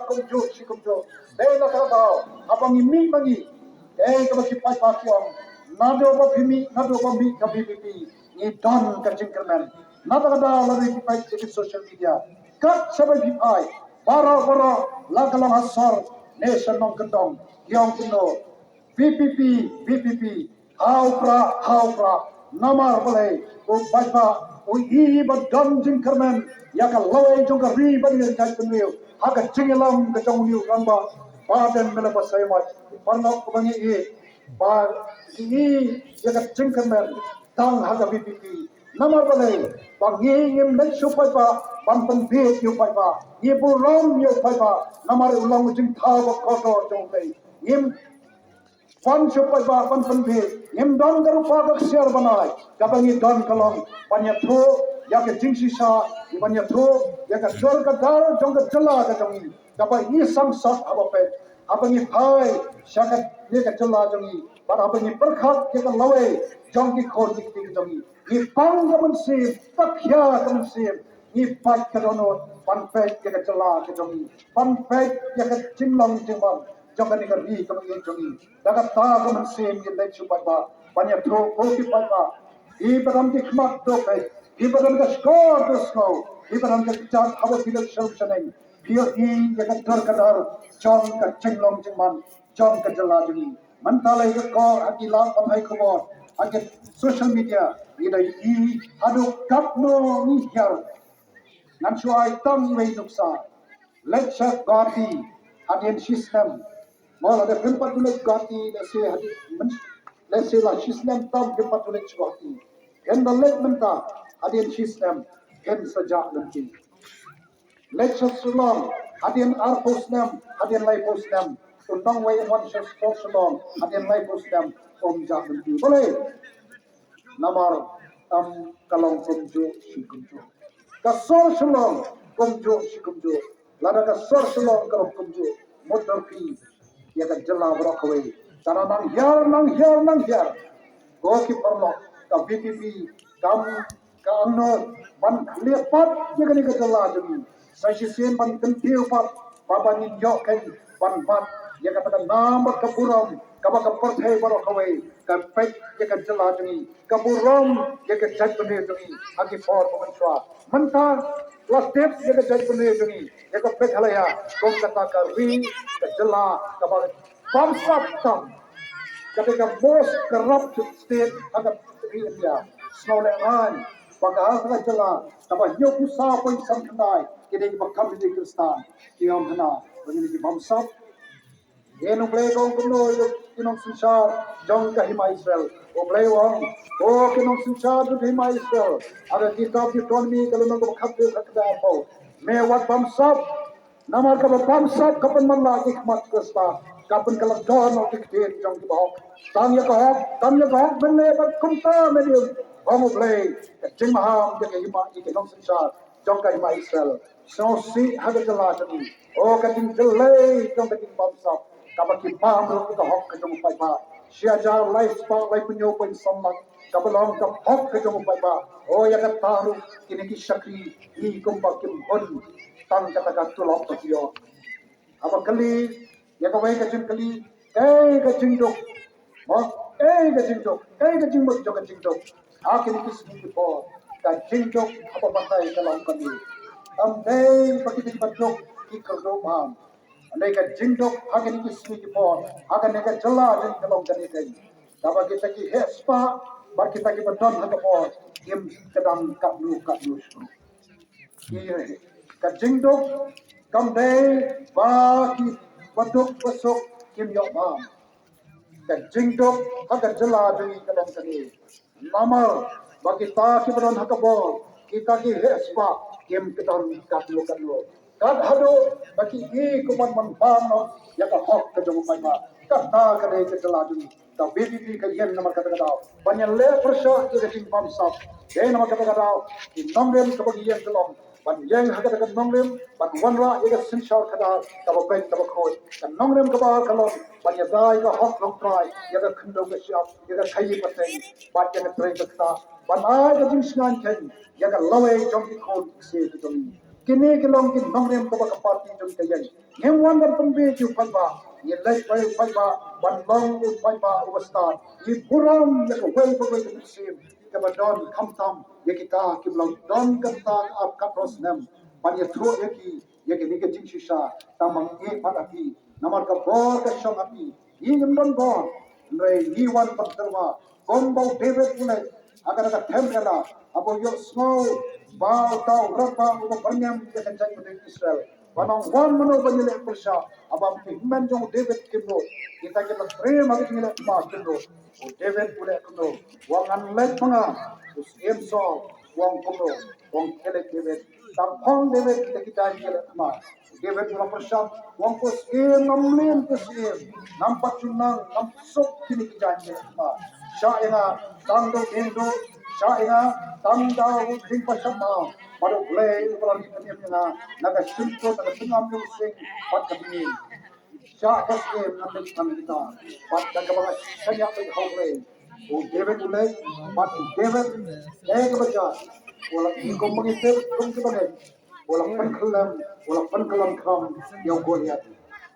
kumju si kumju dei na ka dau abang mi bagi ka baki pai pa kiong nado ba bimi nado ba mi ka BBP ni don ka jingkerman nado ka dau la bi pai di social media kat sabai bi pai bara la kalang hasar nation nong kendong yong kuno BPP how pra namar boleh o bajba o i ba don jingkerman ya ka lawai jong ka ri ba ni ka kunyo ha ka jingelam ka jong niu ramba ba den mena ba sai ma parno ko bangi e ba i ya ka jingkerman tang ha ka BPP namar boleh ba ngi ngim le su pai ba ban pan be yu pai ba ye bu rom yu pai ba namar ulang jing tha ba ko to jong kai ngim Pan supaya pan penbi, ngem don karu padak siar banai, kabangi don kalong, banyak tu, ya ke jingsi sa, banyak tu, ya ke jual ke dar, jong ke jela ke jongi, kabangi sang sat apa pe, abangi pai, syakat ye ke jela jongi, bar abangi berkat ye ke lawe, jong ki khor dik dik jongi, ni pang kaman sim, takya kaman sim, ni pat ke donot, pan pet ye ke jela ke jongi, pan pet ye ke jinglang jingman. Jangan ikan ri kamu ini jongi. Dapat tak kamu sem yang lain supaya ba banyak pro kopi pada. Ibaram di kemak dope. Ibaram di skor do skor. Ibaram di cat awak tidak selesai. Dia ini yang terkadar jong kecilong cuman jong kejelas ini. Mentalai ke kau akilah pamai kubur. Agak social media. Ini adu kapno ni hiar. Nansuai tam iway nuksa. Let's have Gandhi hadian system. Mal ada tempat tulis Gandhi let's say lah system tam tempat tulis Gandhi. Yang dalam menta hadian system yang sejak nanti. Let's have Sulong hadian arposnam hadian laiposnam. Tentang way one shot Sulong hadian laiposnam jak nanti. Boleh. Namar tam kalong kumju si kumju. Kasor Sulong kumju si kumju. Lada kasor Sulong kalong kumju. Motor fee. Ya kan jelah berokwe. Karena nang hiar. Go ki perlo. Ka BPP kam ban lepat ya kan ka jelah jemi. Saya sien ban kentiu pat baba ni yo kan ban ya kata nama keburam kaba keperthai berokwe. Ka pek ya kan jelah jemi. Keburam ya kan jat benih jemi. Agi for pementua. Mentah last step ya kan jat benih jemi. Ya kan pek halaya. Kong kata ka ri ka jelah kaba bangsa tam ketika most corrupt state agak India Snowland bagaimana sangat jelas tapi yoku sapa yang sampai kini bakal di Kristan yang mana begini bangsa yang boleh kau kuno yang susah jong kahima Israel boleh wong kinong susah tu kahima Israel ada kitab ekonomi kalau nak bakal apa mewat bangsa namar ka bangsa kapan man lagi khmat Kristan kapan kalau don of dictate jong di bawah tam ya kau benne ba kumta medium kamu play jing maham je ke hima ke nong sensar jong ka hima Israel so si haga jala tadi oh ka jing jelai jong ka jing bangsa ka ba ki pam ro ka hok ka jong pai ba sia jar life spa life punyo pen sammak ka ba long ka hok ka jong pai ba oh ya ka taru kini ki shakri ni kumpa kim bon tang kata ka tulok to yo apa kali ya kau baik kacung kali, kacung dok, kacung dok, kacung mak jok kacung dok. Akhir itu sedikit pun, kacung dok apa pakai kalau kami. Ambil pakai tempat dok ikut dok ham. Andai kacung dok akhir itu sedikit pun, akan mereka jelas dan kalau kami kami. Kalau kita ki hespa, bar kita ki beton hati pun, kim sedang kablu. Iya, kacung dok, kamdai baki Batuk besok kim yok mam. Dan jingdok agar jelas dengan dalam kini. Namar bagi ta kibaran hakabol kita ki respa kim kedan katlo. Kad hado bagi kuman manpam no ya ka hok ke jong pai ma. Kata kade ke jelas dengan. Ta BPP ke yen namar kata banyak le persah ke jing pam sap. Ye namar kata ki nomrem ke bagi yen telong. Ban yang haga daga nongrem ban wanra ega sinshar kada taba ben taba khoi kan nongrem ka ba kalon ban ya dai ka hok long try ega khndo ka shap ega khayi pateng ban ya trai ka ban ai ka jing snan ken ega lawe jom ki khol se to kini kilong kin nongrem ko ba party jom kayan ngem wan dan pembe ju paiba ye lai paiba ban long u paiba ubasta ye buram ya ko wei ko ko sim ka ba don kham tam ye kita kiblong don ka ta ap ka prosnem ban ye thro ye ki ni ke jing shisha tamang e padapi namar ka bor ka shong api ye ngem don bon re ni wan patrwa kombo david pune agar ka themela abo yo snow bao tau rapa ubo banyam ke kencang pada Israel wanang wan mano banyele persha abam himman jong david kimno kita ke prem agi ngile ma kimno o david pule kimno wangan let manga us em so wang kimno wang kele david tampong david kita ngile ma david pula persha wang ko em namlin ko em nampak cunang namsok kini kita ngile ma sya ina tangdo endo Syaina tangda uding pasama baru play kalau di dunia naga sunto naga tengam musik pat kami syak pasir nanti kita pat jaga bangsa sayaไปเข้าเลยโอ้เดวิดulay pat David kebaca wala ikut mengikut kumpulan wala penkelam kam yang goliat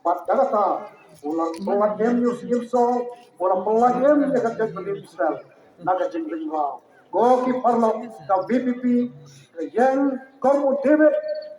pat jaga wala pelajam Yusuf wala pelajam yang kerja Israel naga jengking go ki parlo ka BPP yang komu David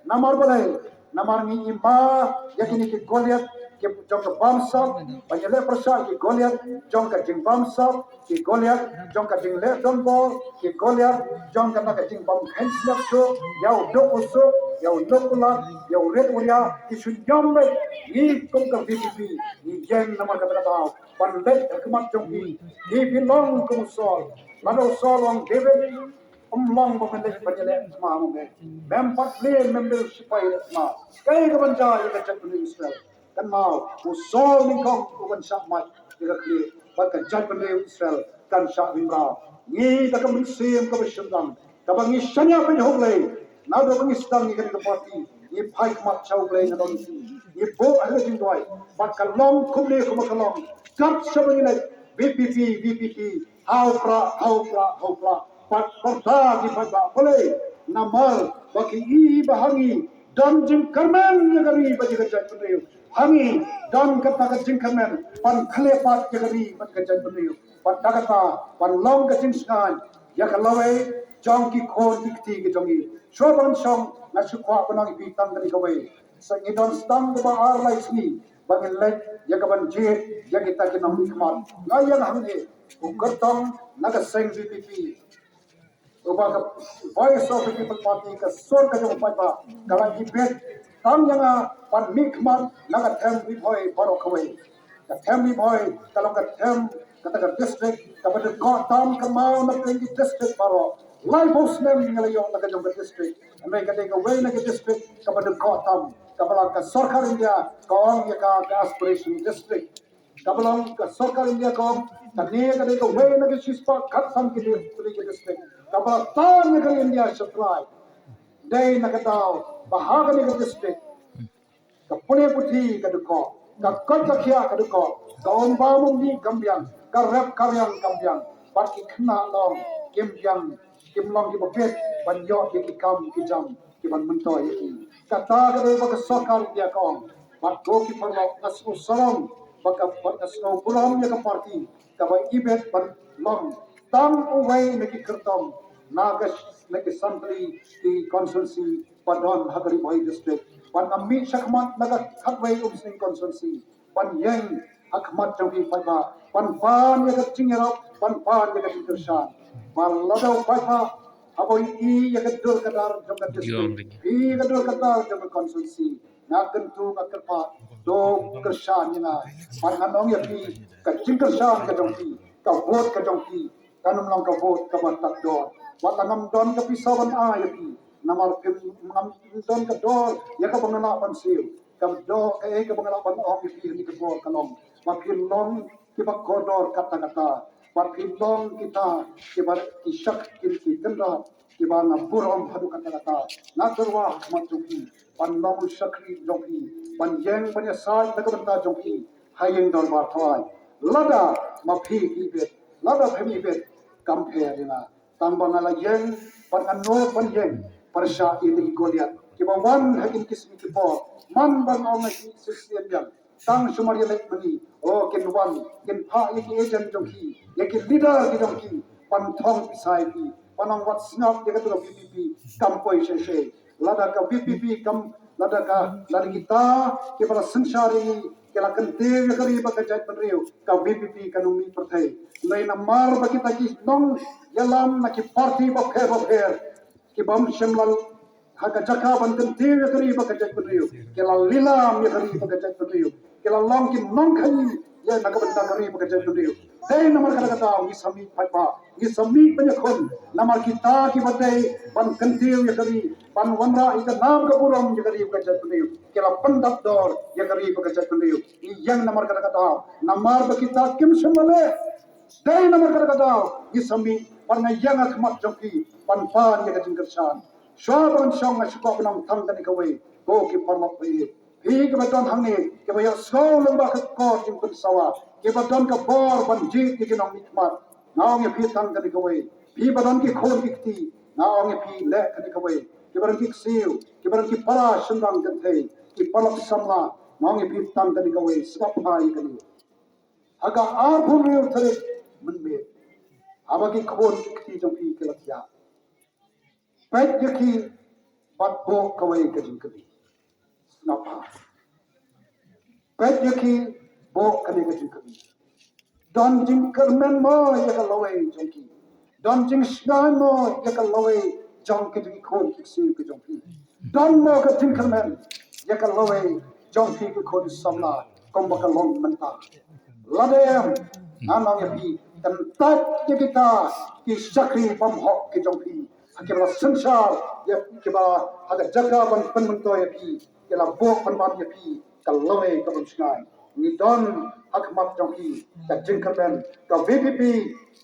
namar balai namar ni imba yakini ki Goliath ki jong ka bamsa banyale prasal ki Goliath jong ka jing bamsa ki Goliath jong ka jing le donbo ki Goliath jong ka ka jing bam henslap so yau do oso yau lokula yau red uria ki sunyam ni kom ka BPP ni yang namar ka ta pandai hikmat jong ni bilong kumsol Lalu solong David umlong pemendek berjalan semua mungkin. Mempat play member sipai semua. Kaya kebanca yang kerja penuh Israel. Dan mau usol mingkong uban syakmat jika kli. Bahkan kerja penuh Israel dan syak mimra. Ni tak kemensim kebesyendang. Kabang ni syanya penyuh lay. Nado pengisdang ni kena parti. Ni paik mat caw lay na donsi. Ni bo ahli jindwai. Bahkan long kumli kumakalong. Kap sebenarnya BPP haupra pat porta di pada boleh namal bagi i bahangi dan jengkermen negeri bagi kerja penuh hangi dan kata jengkermen pan khlepat negeri bagi kerja penuh pan kata pan long kejingskan ya kalau jong ki khon dikti ki jongi shoban song na sukwa panang bitang dari kawai sangidon stang ba ar lai sni bagi lek ya kaban je ya kita kena hikmat ngayang hangi ukertong naga seng BPP ubaga voice of the people party ka sor ka jong pa kala ibet tam yang pan mikmat naga them bi boy baro kawai ka them bi boy kalau ka them kata ka district ka pada ko tam ka mau na pengi district baro lai bos nem ngala yo naga jong district amai ka de ka way naga district ka pada ko tam ka bala ka sarkar india ko ya ka aspiration district Kabalang ka sarkar India ko tani ka de ko way na ki sispa khatam ki district kabala tan ka India supply day na ka daw bahaga ni ka district ka pune puthi ka duko ka kota khia ka duko ka omba mum ni gambyang ka rap karyang gambyang pat ki khna long kimbyang kimlong ki bopet ban yo ki kam ki jam ki ban manto ki ka ta ka de ka sarkar India ko pat go ki parlo asu salam baka asno pulam ya ka parti ka ba ibet ban long tam uway naki kertom nagas naki santri di constituency padon hagari boy district pan ammi sakmat naga khatway umsing constituency pan yang akmat jogi pada pan ya ka cingero pan ya ka tintersan mal lado pada aboy I ya ka dur kadar jong ka district I ka dur kadar jong constituency na kentu na kerpa do kersan ina panganong ya pi ka kersan ka dongki ka vote ka dongki kanum lang ka vote ka batak do watangam don ka pisawan a ya pi namar pim ngam don ka do ya ka bangana pan siu ka do ka bangana pan o pi ni ka vote kanong mapin long ki ba kodor kata mapin long kita ki ba isak ki kendra ki ba ngaburom hadu kata na terwa matuki pan long sakri joki pan yang pan sai ta ka joki hayeng dor ba thai lada mapi ibet lada phemi ibet kamphe dina tambang ala yang pan anno pan yang persya ini Goliath kiba wan hakin kismi kipo man ban ong ki sisian yang tang sumari lek mani o kin wan kin pha yaki agent jongki yaki leader ki jongki pan thong pisai pi panang wat snap de ka BPP kampoi she lada ka BPP kam lada kita kibala sangsari kela kente kari ba ka jat panriu ka BPP kanumi perthai lai na mar ba kita ki nong yalam na ki party ba pher ki bam shemlal haka jaka ban kente kari ba ka jat panriu kela lilam ya kari ba ka jat panriu kela long ki nong khani ya na ka ban kari ba ka jat panriu dai namar kata kata ni sami paipa ni sami penyakon namar kita ki badai ban kente ya kari pan wanra ita nam ka puram ya kari ba ka jat panriu kela pandat dor ya kari ba ka jat panriu yang namar kata kata namar ba kita kim semale dai namar kata kata ni sami pan yang akmat joki pan ya ka jingkersan swaban song asukwa benang thang tani kawai go ki parlok bai hi ke baton hang ni ke bayo so lomba ka ko jing kun sawa ke baton ka bor ban ji ki nong nikmat naong ye phi thang tani kawai hi baton ki khon ki ti naong ye phi le tani kawai ke baton ki siu ke baton ki para sundang kan thei ki palak samla naong ye phi thang tani kawai swap pai kan aga ar phum riu thare mun me aba ki khon ki ti jong phi ke lakya pet yaki bat bo kawai ka jing kabi napa pet yaki bo kali ka jing kabi don jing kermen mo yaka lawai jongki don jing snan mo yaka lawai jong ki jing khon ki si ki jong pi don mo ka jing kermen yaka lawai jong ki ki khon samla kom ba ka long manta ladem anang yapi kan tat kita ki sakri pam hok ki jong pi kibla sansar ya kiba ada jaga ban penmento ya pi kila bok ban ya pi kalome ka bunsnai ni don akmat jongki ka jingkaben ka VPP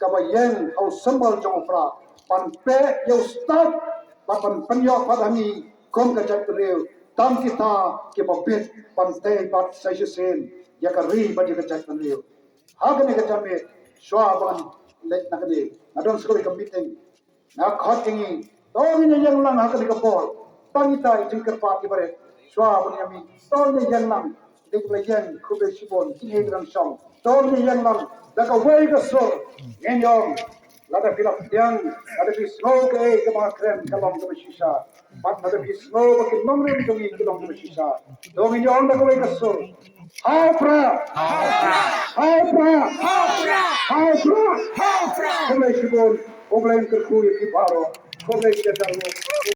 ka ba yen au sambal jong fra pan pe yo start pan panyo padani kom ka jatreu tam kita ke ba bet pan te bat sai sen ya ka ri ba ka jatreu hagane ka jame shwa ban let nakade adon skoi ka meeting na khot ingi to ni yang lang ha ka pol pangita jingkar pa ki bare swa bani ami to ni yang lang dik la yang khube sibon ki ne gran song to ni yang lang da ka wei ka so ngen yong la da filap yang ada bi snow ke ka ma krem ka long ka shisha pat ada bi snow ba ki nom rim to ki long ka shisha to ni yong da ka wei ka so Haupra! Kome sibon, oblain kerkuy ki paro, kome kita